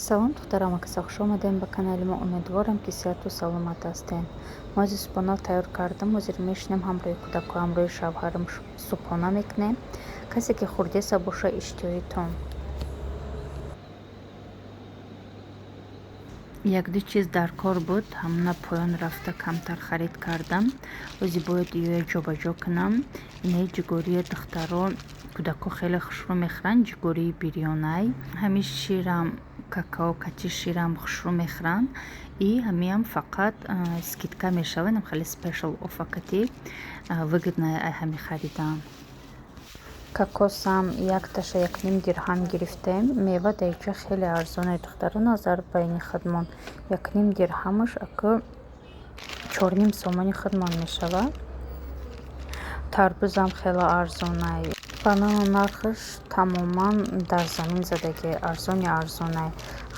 Салом, духтарам, aka хуш омадем ба канали мо. Умедворам ки сеҳату саломат ҳастем. Мо аз субҳона тайёр кардам. ҳозир мешинем ҳамроҳи кӯдаку ҳамроҳи шавҳарам субҳона мекунем. Касе ки хурдеса боша иштиёитон. Як-ду чиз дар кор буд, ҳамна поён рафта камтар харид кардам. ҳозир бояд иёя ҷобаҷо кунам. Инаи ҷигории духтаро кӯдако хеле хушрӯ мехӯранд, ҷигории бирёнай. Ҳамин ширам какао кати ширам хушрӯ мехӯранд. И ҳамиам фақат скидка мешавад, ам хеле спешал офакати выгодная ай ҳами харидам. Кокосам якташа 1,5 дирҳам гирифтем. Мева даиҷа хеле арзоне духтара, назар байни хидмон 1,5 дирҳамаш аку 4,5 сомони хидмон мешавад. Тарбузам хеле арзонай. Банана нархаш тамоман дар замин задаги арзонай.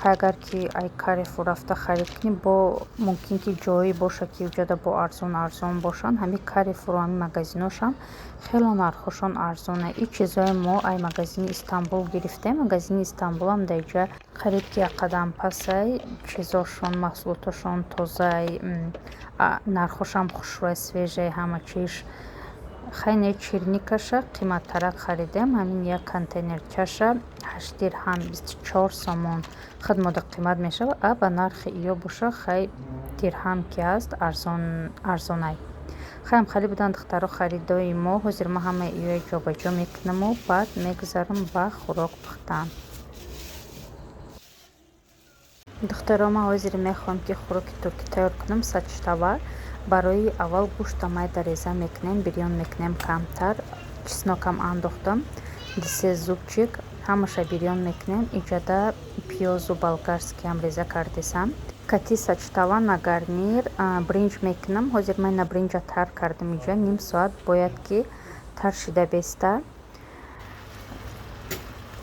Агар ки ай Карифу рафта харид кунӣ, бо мумкин ки ҷое боша ки уҷада бо арзон бошанд. Ҳами Карифуро ҳами магазиношам хеле нархошон арзонай. И чизои мо ай магазини Истанбул гирифтем. Магазини Истанбулам даиҷа харид ки якқадам пасай, чизошон маҳсулотошон тозай, нархошам хушрӯи свежай, ҳама чиш. Хайне чирникаша қиматтарак харидем. Ҳамин як контейнер чаша 8 дирҳам 24 сомон хидмода қимат мешавад. А ба нархи иё боша хай дирҳам ки аст арзонай. Хайм хали будан духтаро харидои мо. ҳозир ма ҳама иё ҷобаҷо мекунаму баъд мегузарам ба хӯрок пухтан. духтаро ма ҳозир мехоҳам ки хӯроки туркӣ тайёр кунам. Сачтава. Барои аввал гӯшта майда реза мекунем, бирён мекунем камтар. Чеснокам андохтам 2 зубчик. Ҳамаша бирён мекунем. Иҷада пиёзу болгарскиам реза кардесам. Кати сачтава на гарнир бринҷ мекунам. ҳозир ман на бринҷа тар кардам. иҷа ним соат бояд ки тар шида беста.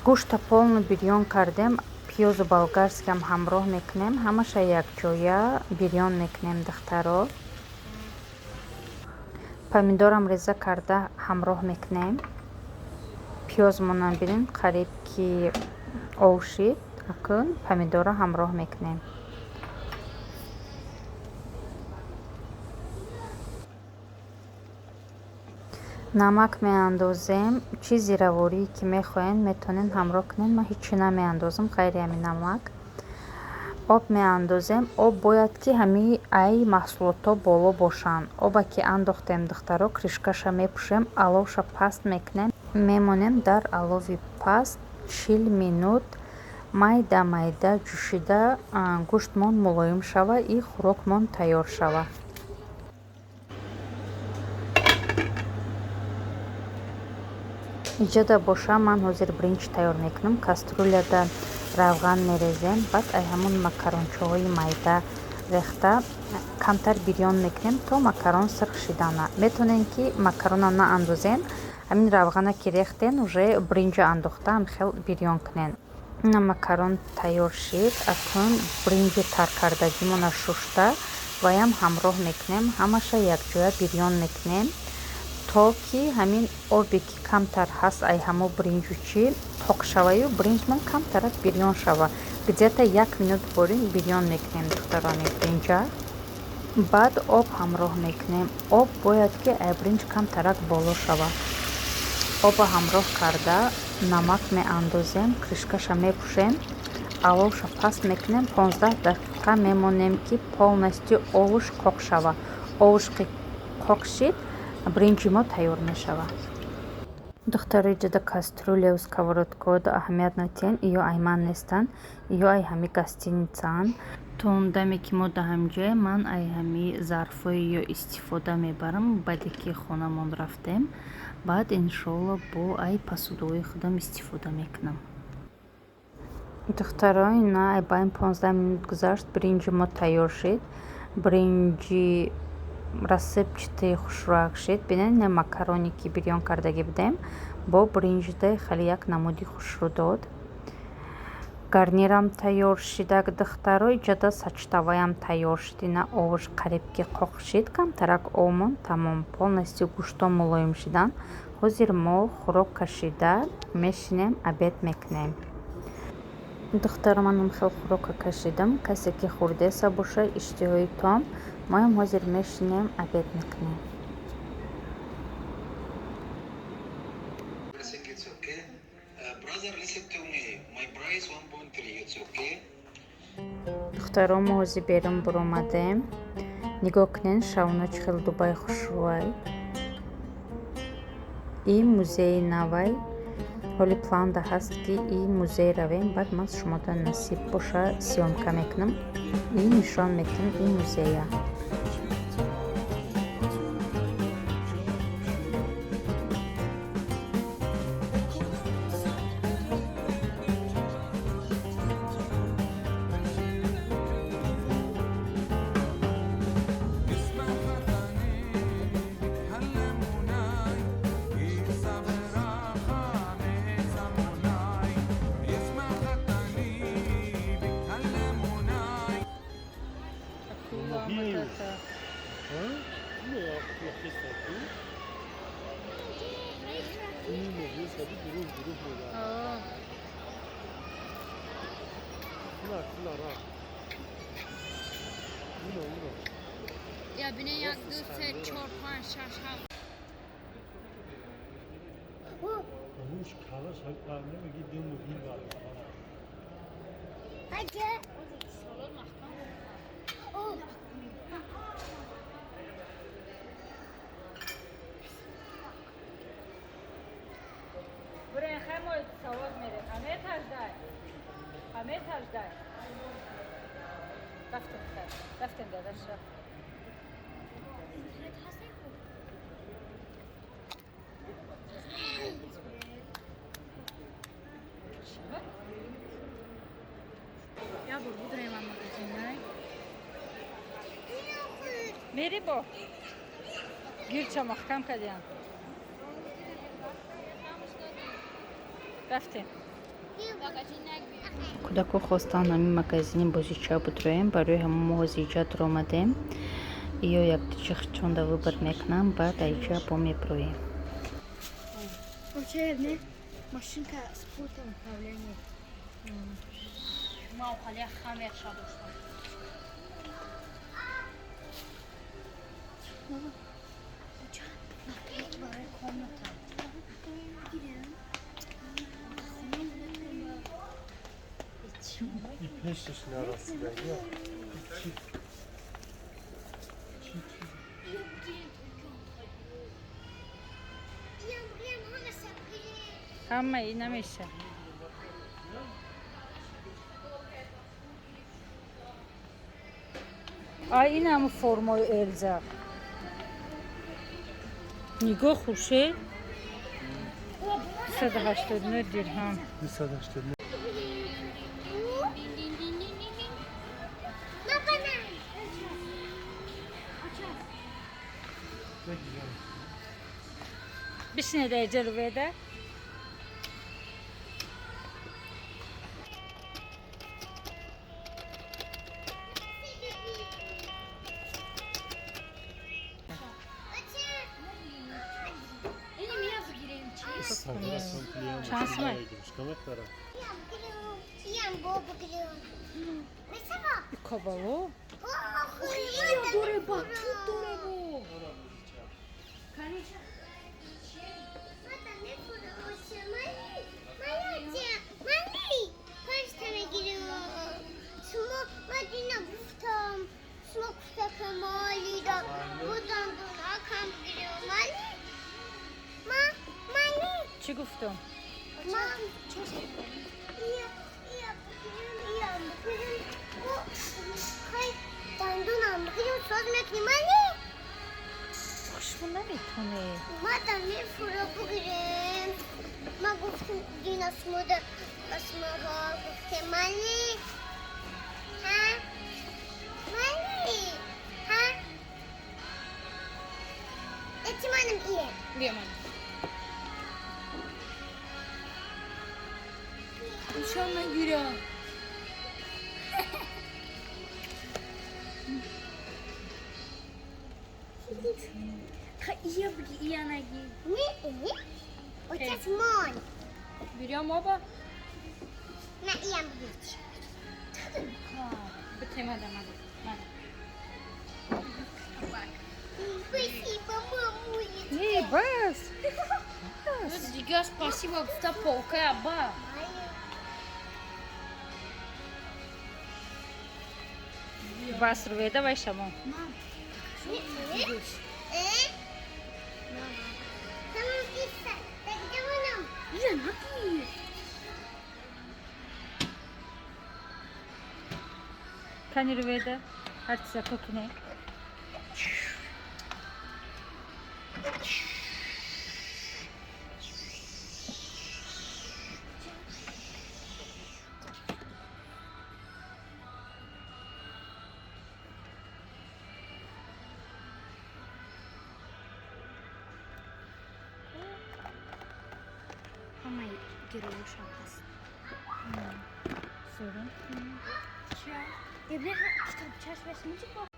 гӯшта полну бирён кардем. пиёзу болгарскиам ҳамроҳ мекунем. ҳамаша якҷоя бирён мекунем духтаро. помидорам реза карда ҳамроҳ мекунем. пиёзмонам бинед қариб ки овшид. акун помидора ҳамроҳ мекунем. намак меандозем. чизи равории ки мехоҳед метавонед ҳамроҳ кунед. ман ҳечи намеандозам ғайри ҳамин намак. об меандозем. об бояд ки ҳами ай маҳсулото боло бошанд. оба ки андохтем духтаро кришкаша мепӯшем. аловша паст мекунем. мемонем дар алови паст 40 минут майда ҷӯшида гӯштмон мулоим шава и хӯрокмон тайёр шава. иҷада боша ман ҳозир бринҷ тайёр мекунам. кастрюляда равған мерезем. баъд ай ҳамон макарончаҳои майда рехта камтар бирён мекунем то макарон сирх шидана. метавонем ки макарона наандозен. ҳамин равғана ки рехтен уже бринҷа андохта хел бирён кунен. ина макарон тайёр шид. акун бринҷи таркардагимона шушта ваям ҳамроҳ мекунем. ҳамаша якҷоя бирён мекунем то ки ҳамин обе ки камтар ҳаст ай ҳамо бринҷу чӣ тоқ шаваю бринҷман камтарак бирён шава. где-то 1 минут борин бирён мекунем духтарони бринҷа. баъд об ҳамроҳ мекунем. об бояд ки ай бринҷ камтарак боло шава. оба ҳамроҳ карда намак меандозем. кришкаша мепӯшем. аловша паст мекунем. 15 дақиқа мемонем ки полностью овуш коқ шава. овуш коқ шид бринҷи мо тайёр мешава. духтаро иҷада кастрюлеу сковородкода аҳамият натиҳем. иё ай ман нестанд. иё ай ҳами гостиницаанд. то он даме ки мо даҳамҷое ман ай ҳами зарфҳои ё истифода мебарам. баъде ки хонамон рафтем баъд иншоалло бо ай посудҳои худам истифода мекунам. духтаро ина ай баин 15 минут гузашт. бринҷи мо тайёр шид. бринҷи рассыпчатаи хушрӯяк шид. бинед не макароне ки бирён кардаги будем бо бринҷда хеле як намуди хушрӯ дод. гарнирам тайёр шида духтаро иҷада сачтаваям тайёр шид. ина овуш қариб ки коқ шид. камтарак омон тамом полностью гӯшто мулоим шидан. ҳозир мо хӯрок кашида мешинем обед мекунем. духтараманам хел хурока кашидам, касе ки хурдеса боша иштиҳои том, моям ҳозир мешинем обед мекунем. духтаром ҳозир берун буромадем. нигоҳ кунен шавно чӣ хел дубай хушрӯай. ин музеи навай. ҳоли планда ҳаст ки ин музей равем, баъд ман шумода насиб боша сёмка мекунам. ин нишон метавонам ин музея. یا بینه یک دو سه چهار پنج شش هفت روش کلاش های پرنه میگی دو مدیر باره اگه برای خیلی سواد میره همه تجده رفتیم داداش یا بود روی من مگزین میری با گیر چه محکم کردیم رفتیم кудако хостан ҳамин магазини бозича будроем барои ҳамон ҳозиҷат ромадем. иё якчонда выбор мекунам, баъд айҷа бо меброем. машинка спорта управление мавқали хамер шадостан барои комната і пешش نرسیده یا همه ای نمیشه این همون فرمای الزا نگاه خوشه 189 درهم 289 بشینه در جلوه ده Şans mı? Kobalo. چی گفتم؟ دندونم بخیریم ساز میکنیم مالی خوشبون نمیتونه ما دندون فرا بگیریم ما گفتیم دین اسموده اسمه ها گفتیم مالی ها مالی ها اعتمادم ایه بیا من نشان نگیرم iya bagi iya lagi. Ni ocas mon. Biriam apa? نه ایم بود Bitirme demedim. Спасибо, мамуля. İyi bas. Дига, спасибо, что полка, ба. Bas Rüveyda ve Şamon. Tamam işte. Bekle bunu. Güzel, ne yapayım? Kani Rüveyda. Artık kokine. Ama giriyor şapkası. Sorun. Evde kitap çerçevesini çıkar.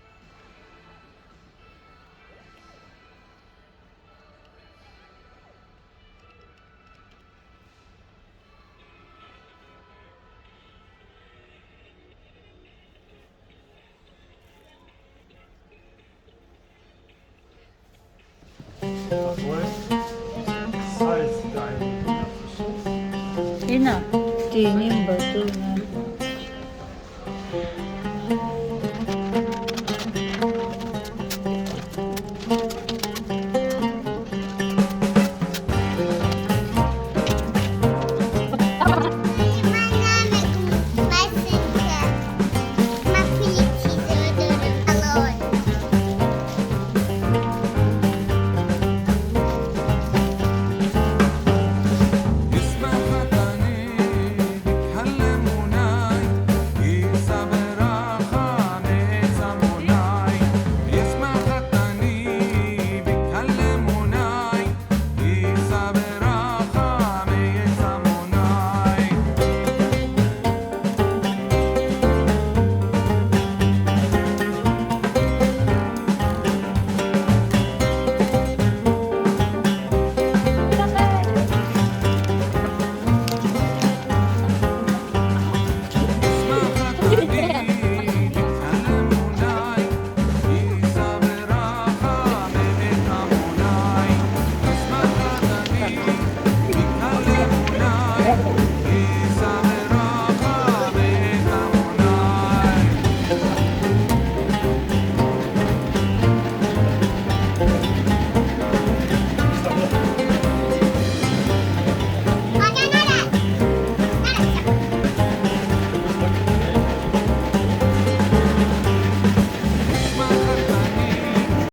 Jawohl. Das heißt, dein İna. Dinim batuna.